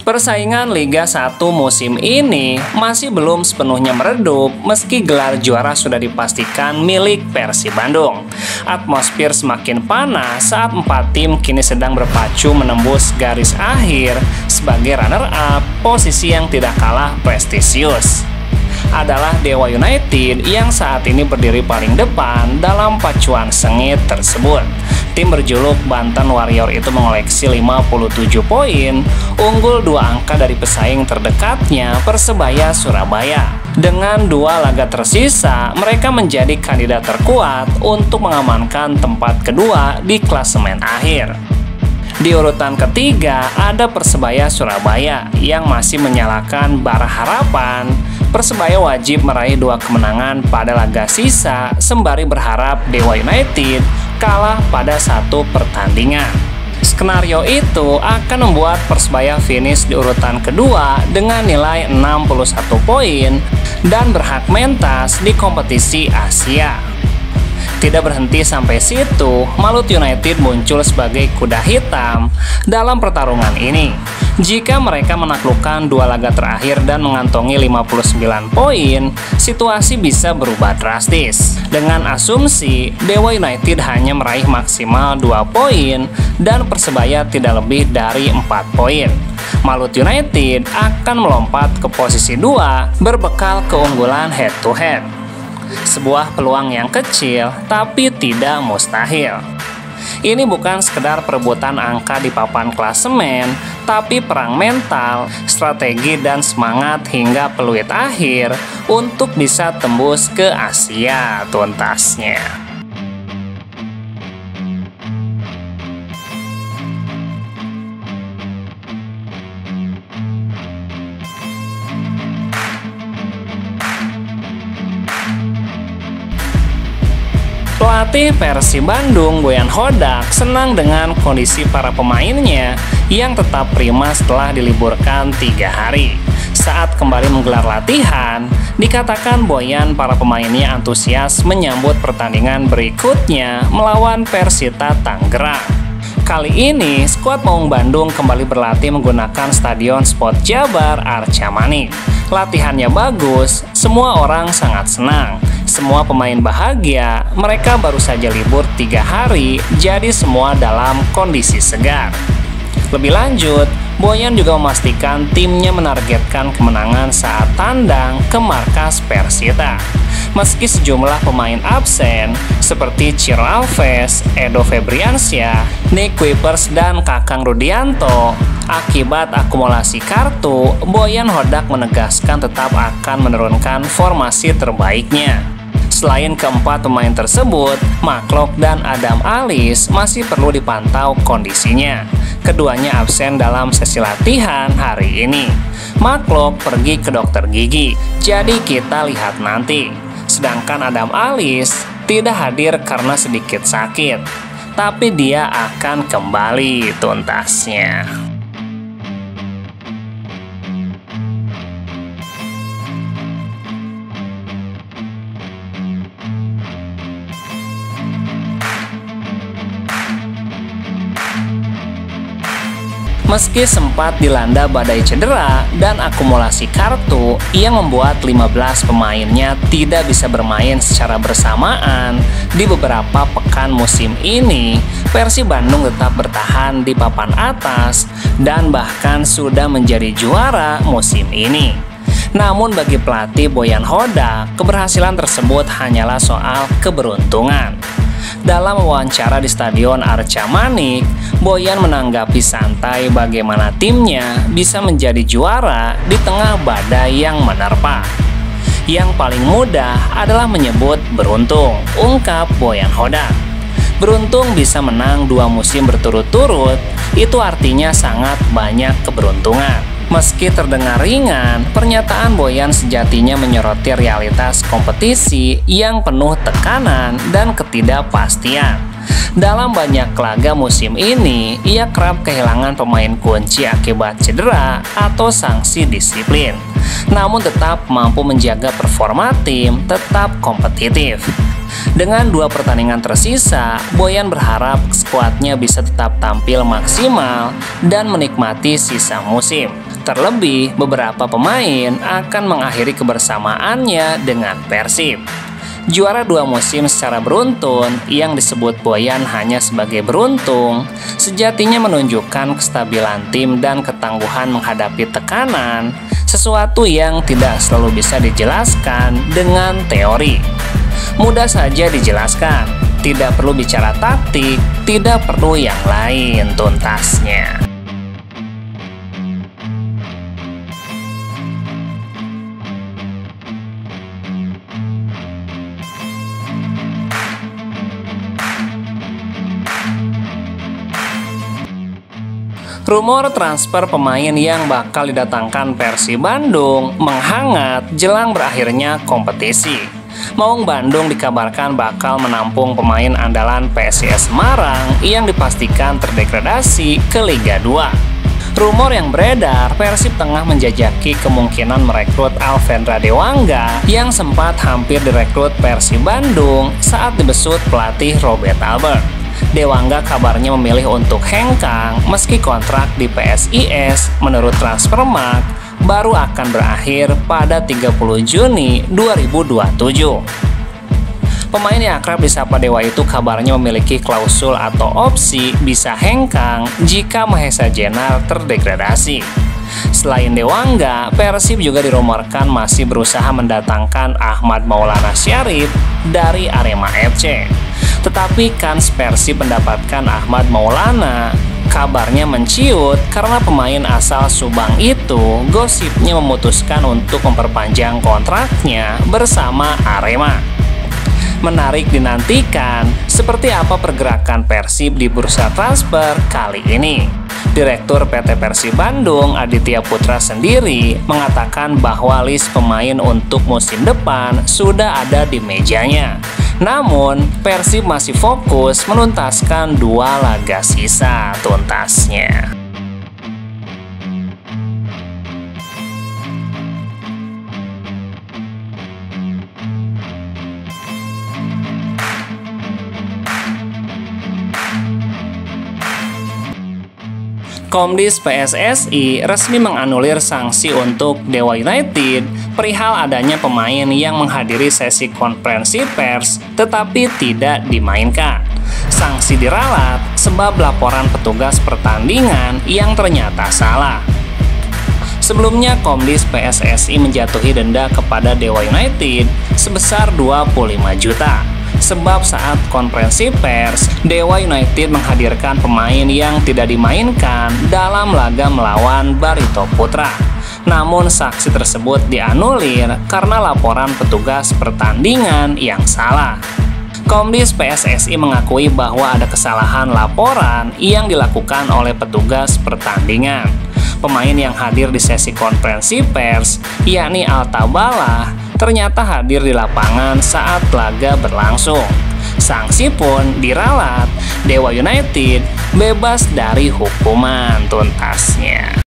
Persaingan Liga 1 musim ini masih belum sepenuhnya meredup meski gelar juara sudah dipastikan milik Persib Bandung. Atmosfer semakin panas saat 4 tim kini sedang berpacu menembus garis akhir sebagai runner-up, posisi yang tidak kalah prestisius adalah Dewa United yang saat ini berdiri paling depan dalam pacuan sengit tersebut. Tim berjuluk Banten Warrior itu mengoleksi 57 poin, unggul 2 angka dari pesaing terdekatnya Persebaya Surabaya. Dengan 2 laga tersisa, mereka menjadi kandidat terkuat untuk mengamankan tempat kedua di klasemen akhir. Di urutan ketiga ada Persebaya Surabaya yang masih menyalakan bara harapan. Persebaya wajib meraih 2 kemenangan pada laga sisa sembari berharap Dewa United kalah pada 1 pertandingan. Skenario itu akan membuat Persebaya finish di urutan kedua dengan nilai 61 poin dan berhak mentas di kompetisi Asia. Tidak berhenti sampai situ, Malut United muncul sebagai kuda hitam dalam pertarungan ini. Jika mereka menaklukkan 2 laga terakhir dan mengantongi 59 poin, situasi bisa berubah drastis. Dengan asumsi Dewa United hanya meraih maksimal 2 poin dan Persebaya tidak lebih dari 4 poin. Malut United akan melompat ke posisi 2 berbekal keunggulan head to head. Sebuah peluang yang kecil tapi tidak mustahil. Ini bukan sekedar perebutan angka di papan klasemen, tapi perang mental, strategi dan semangat hingga peluit akhir untuk bisa tembus ke Asia tuntasnya. Pelatih Persib Bandung, Boyan Hodak, senang dengan kondisi para pemainnya yang tetap prima setelah diliburkan 3 hari. Saat kembali menggelar latihan, dikatakan Boyan para pemainnya antusias menyambut pertandingan berikutnya melawan Persita Tangerang. Kali ini, skuad Maung Bandung kembali berlatih menggunakan Stadion Sport Jabar Arca Manik. Latihannya bagus, semua orang sangat senang. Semua pemain bahagia, mereka baru saja libur 3 hari, jadi semua dalam kondisi segar. Lebih lanjut, Boyan juga memastikan timnya menargetkan kemenangan saat tandang ke markas Persita. Meski sejumlah pemain absen seperti Ciro Alves, Edo Febriansyah, Nick Kuipers, dan Kakang Rudianto, akibat akumulasi kartu, Boyan Hodak menegaskan tetap akan menurunkan formasi terbaiknya. Selain keempat pemain tersebut, Maklok dan Adam Alis masih perlu dipantau kondisinya. Keduanya absen dalam sesi latihan hari ini. Maklok pergi ke dokter gigi, jadi kita lihat nanti. Sedangkan Adam Alis tidak hadir karena sedikit sakit, tapi dia akan kembali tuntasnya. Meski sempat dilanda badai cedera dan akumulasi kartu yang membuat 15 pemainnya tidak bisa bermain secara bersamaan di beberapa pekan musim ini, Persib Bandung tetap bertahan di papan atas dan bahkan sudah menjadi juara musim ini. Namun bagi pelatih Boyan Hodak, keberhasilan tersebut hanyalah soal keberuntungan. Dalam wawancara di Stadion Arca Manik, Boyan menanggapi santai bagaimana timnya bisa menjadi juara di tengah badai yang menerpa. Yang paling mudah adalah menyebut beruntung, ungkap Boyan Hodak. Beruntung bisa menang 2 musim berturut-turut, itu artinya sangat banyak keberuntungan. Meski terdengar ringan, pernyataan Boyan sejatinya menyoroti realitas kompetisi yang penuh tekanan dan ketidakpastian. Dalam banyak laga musim ini, ia kerap kehilangan pemain kunci akibat cedera atau sanksi disiplin. Namun tetap mampu menjaga performa tim tetap kompetitif. Dengan 2 pertandingan tersisa, Boyan berharap skuadnya bisa tetap tampil maksimal dan menikmati sisa musim. Terlebih, beberapa pemain akan mengakhiri kebersamaannya dengan Persib. Juara 2 musim secara beruntun yang disebut Boyan hanya sebagai beruntung, sejatinya menunjukkan kestabilan tim dan ketangguhan menghadapi tekanan, sesuatu yang tidak selalu bisa dijelaskan dengan teori. Mudah saja dijelaskan, tidak perlu bicara taktik, tidak perlu yang lain tuntasnya. Rumor transfer pemain yang bakal didatangkan Persib Bandung menghangat jelang berakhirnya kompetisi. Maung Bandung dikabarkan bakal menampung pemain andalan PSIS Semarang yang dipastikan terdegradasi ke Liga 2. Rumor yang beredar, Persib tengah menjajaki kemungkinan merekrut Alvendra Dewangga yang sempat hampir direkrut Persib Bandung saat dibesut pelatih Robert Albert. Dewangga kabarnya memilih untuk hengkang meski kontrak di PSIS menurut Transfermarkt baru akan berakhir pada 30 Juni 2027. Pemain yang akrab disapa Dewa itu kabarnya memiliki klausul atau opsi bisa hengkang jika Mahesa Jenar terdegradasi. Selain Dewangga, Persib juga dirumorkan masih berusaha mendatangkan Ahmad Maulana Syarif dari Arema FC. Tetapi kans Persib mendapatkan Ahmad Maulana kabarnya menciut karena pemain asal Subang itu gosipnya memutuskan untuk memperpanjang kontraknya bersama Arema. Menarik dinantikan seperti apa pergerakan Persib di bursa transfer kali ini. Direktur PT Persib Bandung Aditya Putra sendiri mengatakan bahwa list pemain untuk musim depan sudah ada di mejanya. Namun, Persib masih fokus menuntaskan 2 laga sisa tuntasnya. Komdis PSSI resmi menganulir sanksi untuk Dewa United perihal adanya pemain yang menghadiri sesi konferensi pers tetapi tidak dimainkan. Sanksi diralat sebab laporan petugas pertandingan yang ternyata salah. Sebelumnya, Komdis PSSI menjatuhi denda kepada Dewa United sebesar 25 juta. Sebab saat konferensi pers, Dewa United menghadirkan pemain yang tidak dimainkan dalam laga melawan Barito Putra. Namun sanksi tersebut dianulir karena laporan petugas pertandingan yang salah. Komdis PSSI mengakui bahwa ada kesalahan laporan yang dilakukan oleh petugas pertandingan. Pemain yang hadir di sesi konferensi pers, yakni Altabala, ternyata hadir di lapangan saat laga berlangsung. Sanksi pun diralat, Dewa United bebas dari hukuman tuntasnya.